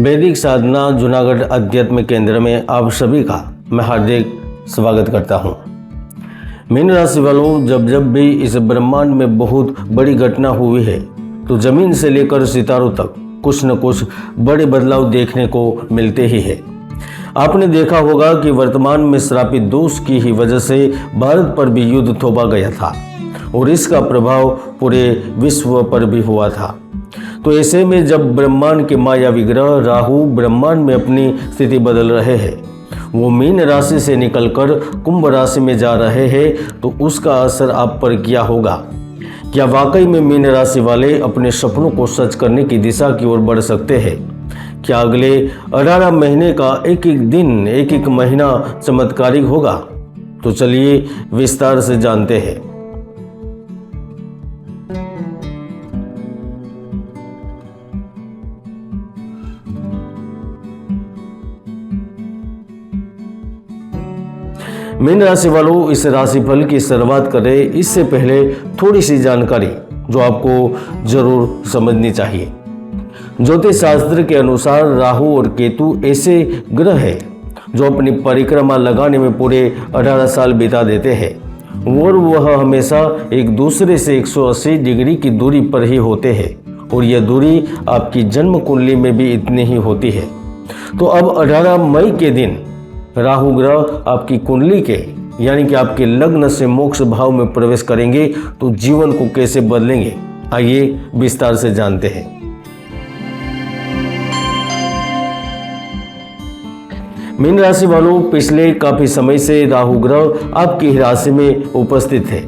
वैदिक साधना जूनागढ़ अध्यात्म केंद्र में आप सभी का मैं हार्दिक स्वागत करता हूं। मीन राशि वालों, जब भी इस ब्रह्मांड में बहुत बड़ी घटना हुई है तो जमीन से लेकर सितारों तक कुछ न कुछ बड़े बदलाव देखने को मिलते ही है। आपने देखा होगा कि वर्तमान में श्रापित दोष की ही वजह से भारत पर भी युद्ध थोपा गया था और इसका प्रभाव पूरे विश्व पर भी हुआ था। तो ऐसे में जब ब्रह्मांड के मायावी ग्रह राहु ब्रह्मांड में अपनी स्थिति बदल रहे हैं, वो मीन राशि से निकलकर कुंभ राशि में जा रहे हैं, तो उसका असर आप पर क्या होगा? क्या वाकई में मीन राशि वाले अपने सपनों को सच करने की दिशा की ओर बढ़ सकते हैं? क्या अगले 18 महीने का एक एक दिन एक एक महीना चमत्कारिक होगा? तो चलिए विस्तार से जानते हैं। मीन राशि वालों, इस राशिफल की शुरुआत करें इससे पहले थोड़ी सी जानकारी जो आपको जरूर समझनी चाहिए। ज्योतिष शास्त्र के अनुसार राहु और केतु ऐसे ग्रह हैं जो अपनी परिक्रमा लगाने में पूरे 18 साल बिता देते हैं और वह हमेशा एक दूसरे से 180 डिग्री की दूरी पर ही होते हैं और यह दूरी आपकी जन्म कुंडली में भी इतनी ही होती है। तो अब 18 मई के दिन राहु ग्रह आपकी कुंडली के यानी कि आपके लग्न से मोक्ष भाव में प्रवेश करेंगे, तो जीवन को कैसे बदलेंगे, आइए विस्तार से जानते हैं। मीन राशि वालों, पिछले काफी समय से राहु ग्रह आपकी राशि में उपस्थित है,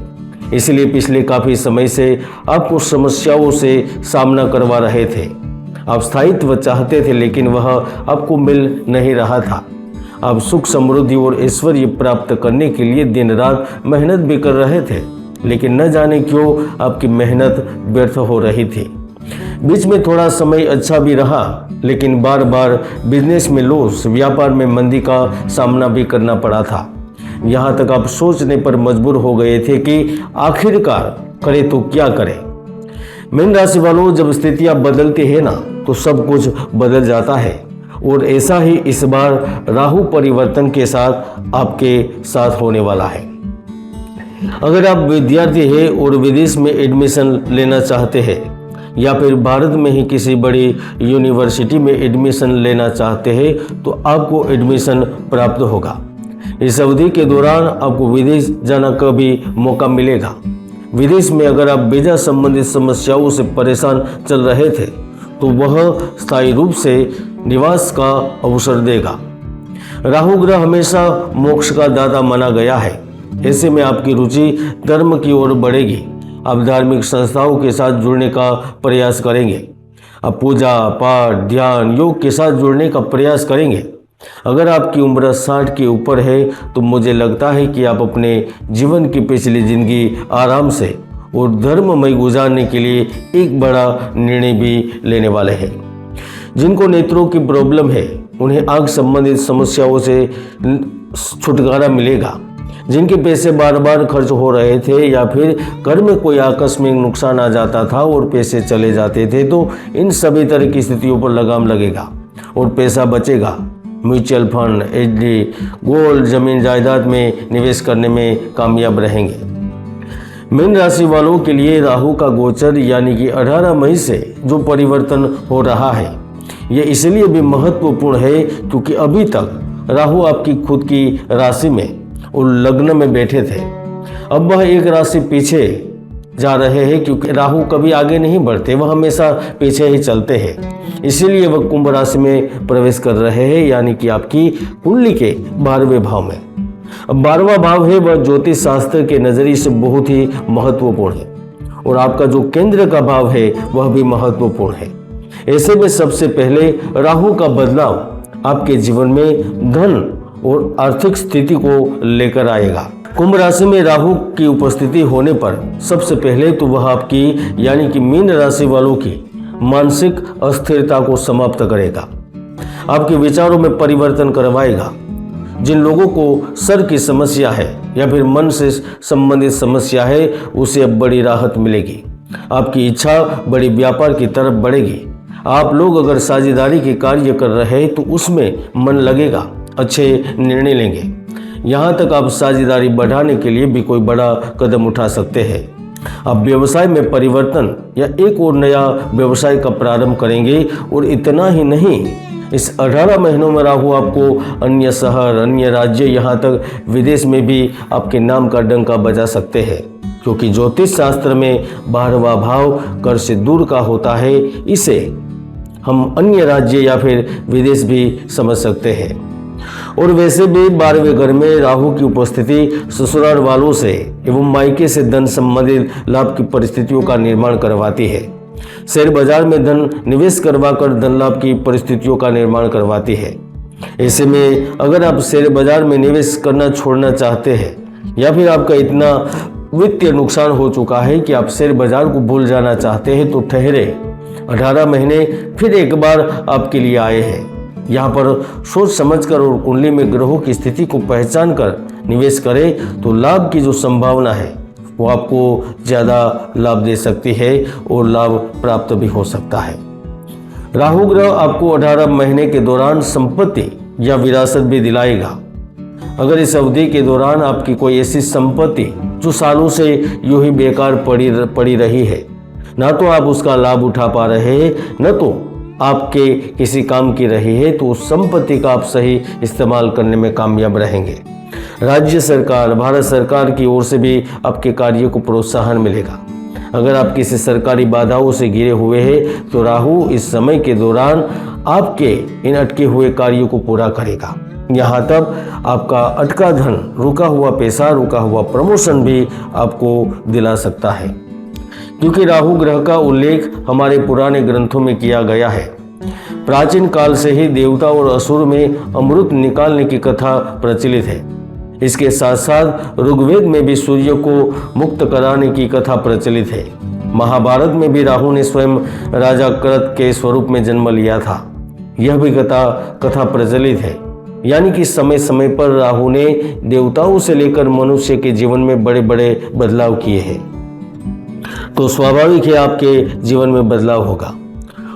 इसलिए पिछले काफी समय से आपको समस्याओं से सामना करवा रहे थे। आप स्थायित्व चाहते थे लेकिन वह आपको मिल नहीं रहा था। आप सुख समृद्धि और ऐश्वर्य प्राप्त करने के लिए दिन रात मेहनत भी कर रहे थे, लेकिन न जाने क्यों आपकी मेहनत व्यर्थ हो रही थी। बीच में थोड़ा समय अच्छा भी रहा, लेकिन बार बार बिजनेस में लॉस, व्यापार में मंदी का सामना भी करना पड़ा था। यहाँ तक आप सोचने पर मजबूर हो गए थे कि आखिरकार करें तो क्या करें। मीन राशि वालों, जब स्थितियाँ बदलती है ना तो सब कुछ बदल जाता है और ऐसा ही इस बार राहु परिवर्तन के साथ आपके साथ होने वाला है। अगर आप विद्यार्थी हैं और विदेश में एडमिशन लेना चाहते हैं या फिर भारत में ही किसी बड़ी यूनिवर्सिटी में एडमिशन लेना चाहते हैं, तो आपको एडमिशन प्राप्त होगा। इस अवधि के दौरान आपको विदेश जाना का भी मौका मिलेगा। विदेश में अगर आप वीजा संबंधित समस्याओं से परेशान चल रहे थे तो वह स्थायी रूप से निवास का अवसर देगा। राहु ग्रह हमेशा मोक्ष का दाता माना गया है, ऐसे में आपकी रुचि धर्म की ओर बढ़ेगी। आप धार्मिक संस्थाओं के साथ जुड़ने का प्रयास करेंगे। आप पूजा पाठ ध्यान योग के साथ जुड़ने का प्रयास करेंगे। अगर आपकी उम्र 60 के ऊपर है तो मुझे लगता है कि आप अपने जीवन की पिछली जिंदगी आराम से और धर्ममय गुजारने के लिए एक बड़ा निर्णय भी लेने वाले हैं। जिनको नेत्रों की प्रॉब्लम है उन्हें आंख संबंधित समस्याओं से छुटकारा मिलेगा। जिनके पैसे बार बार खर्च हो रहे थे या फिर घर में कोई आकस्मिक नुकसान आ जाता था और पैसे चले जाते थे, तो इन सभी तरह की स्थितियों पर लगाम लगेगा और पैसा बचेगा। म्यूचुअल फंड, एफडी, गोल्ड, जमीन जायदाद में निवेश करने में कामयाब रहेंगे। मीन राशि वालों के लिए राहु का गोचर यानी कि 18 मई से जो परिवर्तन हो रहा है, ये इसलिए भी महत्वपूर्ण है क्योंकि अभी तक राहु आपकी खुद की राशि में और लग्न में बैठे थे। अब वह एक राशि पीछे जा रहे हैं क्योंकि राहु कभी आगे नहीं बढ़ते, वह हमेशा पीछे ही चलते हैं। इसीलिए वह कुंभ राशि में प्रवेश कर रहे हैं यानी कि आपकी कुंडली के 12वें भाव में। अब 12वां भाव है वह ज्योतिष शास्त्र के नजरिए से बहुत ही महत्वपूर्ण है और आपका जो केंद्र का भाव है वह भी महत्वपूर्ण है। ऐसे में सबसे पहले राहु का बदलाव आपके जीवन में धन और आर्थिक स्थिति को लेकर आएगा। कुंभ राशि में राहु की उपस्थिति होने पर सबसे पहले तो वह आपकी यानी कि मीन राशि वालों की मानसिक अस्थिरता को समाप्त करेगा, आपके विचारों में परिवर्तन करवाएगा। जिन लोगों को सर की समस्या है या फिर मन से संबंधित समस्या है, उसे अब बड़ी राहत मिलेगी। आपकी इच्छा बड़ी व्यापार की तरफ बढ़ेगी। आप लोग अगर साझेदारी के कार्य कर रहे हैं तो उसमें मन लगेगा, अच्छे निर्णय लेंगे। यहाँ तक आप साझेदारी बढ़ाने के लिए भी कोई बड़ा कदम उठा सकते हैं। आप व्यवसाय में परिवर्तन या एक और नया व्यवसाय का प्रारंभ करेंगे। और इतना ही नहीं, इस 18 महीनों में राहु आपको अन्य शहर, अन्य राज्य, यहाँ तक विदेश में भी आपके नाम का डंका बजा सकते हैं, क्योंकि ज्योतिष शास्त्र में 12वां भाव कर से दूर का होता है। इसे हम अन्य राज्य या फिर विदेश भी समझ सकते हैं। और वैसे भी 12वें घर में राहु की उपस्थिति ससुराल वालों से एवं मायके से धन संबंधित लाभ की परिस्थितियों का निर्माण करवाती है। शेयर बाजार में धन निवेश करवाकर धन लाभ की परिस्थितियों का निर्माण करवाती है। ऐसे में अगर आप शेयर बाजार में निवेश करना छोड़ना चाहते हैं या फिर आपका इतना वित्तीय नुकसान हो चुका है कि आप शेयर बाजार को भूल जाना चाहते हैं, तो ठहरे, 18 महीने फिर एक बार आपके लिए आए हैं। यहाँ पर सोच समझकर और कुंडली में ग्रहों की स्थिति को पहचान कर निवेश करें तो लाभ की जो संभावना है वो आपको ज़्यादा लाभ दे सकती है और लाभ प्राप्त भी हो सकता है। राहु ग्रह आपको 18 महीने के दौरान संपत्ति या विरासत भी दिलाएगा। अगर इस अवधि के दौरान आपकी कोई ऐसी संपत्ति जो सालों से यूं ही बेकार पड़ी रही है, ना तो आप उसका लाभ उठा पा रहे हैं, न तो आपके किसी काम की रही है, तो उस संपत्ति का आप सही इस्तेमाल करने में कामयाब रहेंगे। राज्य सरकार, भारत सरकार की ओर से भी आपके कार्य को प्रोत्साहन मिलेगा। अगर आप किसी सरकारी बाधाओं से घिरे हुए हैं तो राहु इस समय के दौरान आपके इन अटके हुए कार्यों को पूरा करेगा। यहाँ तक आपका अटका धन, रुका हुआ पैसा, रुका हुआ प्रमोशन भी आपको दिला सकता है, क्योंकि राहु ग्रह का उल्लेख हमारे पुराने ग्रंथों में किया गया है। प्राचीन काल से ही देवता और असुर में अमृत निकालने की कथा प्रचलित है। इसके साथ साथ ऋग्वेद में भी सूर्य को मुक्त कराने की कथा प्रचलित है। महाभारत में भी राहु ने स्वयं राजा कृत के स्वरूप में जन्म लिया था। यह भी कथा प्रचलित है। यानी कि समय समय पर राहु ने देवताओं से लेकर मनुष्य के जीवन में बड़े बड़े बदलाव किए हैं। तो स्वाभाविक है आपके जीवन में बदलाव होगा।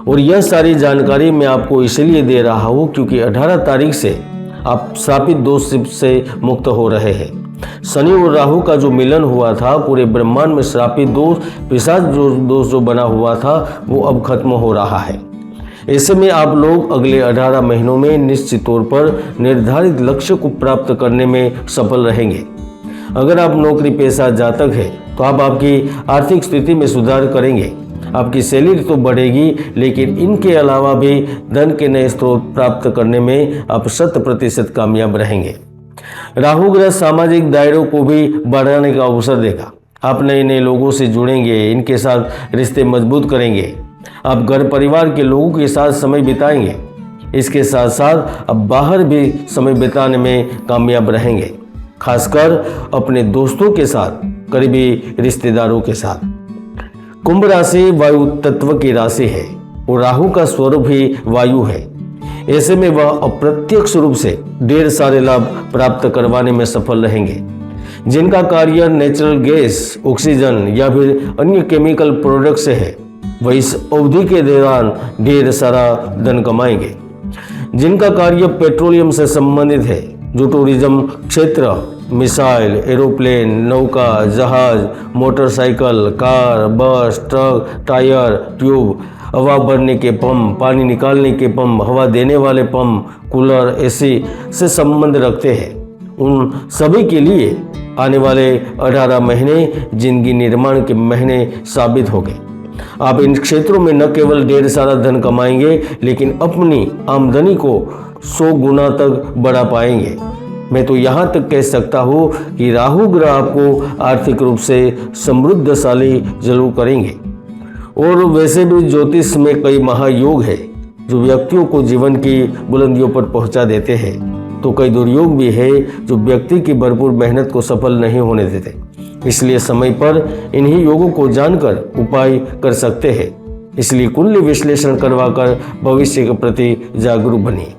और यह सारी जानकारी मैं आपको इसलिए दे रहा हूँ क्योंकि 18 तारीख से आप श्रापित दोष से मुक्त हो रहे हैं। शनि और राहु का जो मिलन हुआ था, पूरे ब्रह्मांड में श्रापित दोष, पिशाच दोष जो बना हुआ था, वो अब खत्म हो रहा है। ऐसे में आप लोग अगले 18 महीनों में निश्चित तौर पर निर्धारित लक्ष्य को प्राप्त करने में सफल रहेंगे। अगर आप नौकरी पेशा जातक है तो आप आपकी आर्थिक स्थिति में सुधार करेंगे। आपकी सैलरी तो बढ़ेगी, लेकिन इनके अलावा भी धन के नए स्रोत प्राप्त करने में आप 100% कामयाब रहेंगे। राहु ग्रह सामाजिक दायरों को भी बढ़ाने का अवसर देगा। आप नए नए लोगों से जुड़ेंगे, इनके साथ रिश्ते मजबूत करेंगे। आप घर परिवार के लोगों के साथ समय बिताएंगे। इसके साथ साथ आप बाहर भी समय बिताने में कामयाब रहेंगे, खासकर अपने दोस्तों के साथ, करीबी रिश्तेदारों के साथ। कुंभ राशि वायु तत्व की राशि है और राहु का स्वरूप ही वायु है। ऐसे में वह अप्रत्यक्ष रूप से ढेर सारे लाभ प्राप्त करवाने में सफल रहेंगे। जिनका कार्य नेचुरल गैस, ऑक्सीजन या फिर अन्य केमिकल प्रोडक्ट से है, वह इस अवधि के दौरान ढेर सारा धन कमाएंगे। जिनका कार्य पेट्रोलियम से संबंधित है, जो टूरिज्म क्षेत्र, मिसाइल, एरोप्लेन, नौका, जहाज, मोटरसाइकिल, कार, बस, ट्रक, टायर, ट्यूब, हवा भरने के पंप, पानी निकालने के पंप, हवा देने वाले पंप, कूलर, एसी से संबंध रखते हैं, उन सभी के लिए आने वाले 18 महीने जिंदगी निर्माण के महीने साबित हो गए। आप इन क्षेत्रों में न केवल ढेर सारा धन कमाएंगे, लेकिन अपनी आमदनी को 100 गुना तक बढ़ा पाएंगे। मैं तो यहाँ तक कह सकता हूँ कि राहु ग्रह आपको आर्थिक रूप से समृद्धशाली जरूर करेंगे। और वैसे भी ज्योतिष में कई महायोग है जो व्यक्तियों को जीवन की बुलंदियों पर पहुँचा देते हैं, तो कई दुर्योग भी है जो व्यक्ति की भरपूर मेहनत को सफल नहीं होने देते। इसलिए समय पर इन्हीं योगों को जानकर उपाय कर सकते हैं। इसलिए कुंडली विश्लेषण करवाकर भविष्य के प्रति जागरूक बनिए।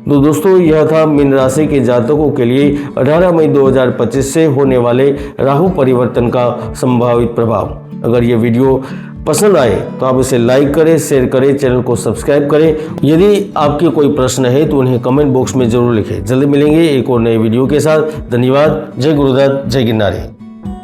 तो दोस्तों, यह था मीन राशि के जातकों के लिए 18 मई 2025 से होने वाले राहु परिवर्तन का संभावित प्रभाव। अगर ये वीडियो पसंद आए तो आप इसे लाइक करें, शेयर करें, चैनल को सब्सक्राइब करें। यदि आपके कोई प्रश्न है तो उन्हें कमेंट बॉक्स में जरूर लिखें। जल्दी मिलेंगे एक और नए वीडियो के साथ। धन्यवाद। जय गुरुदत्त, जय गिरनारी।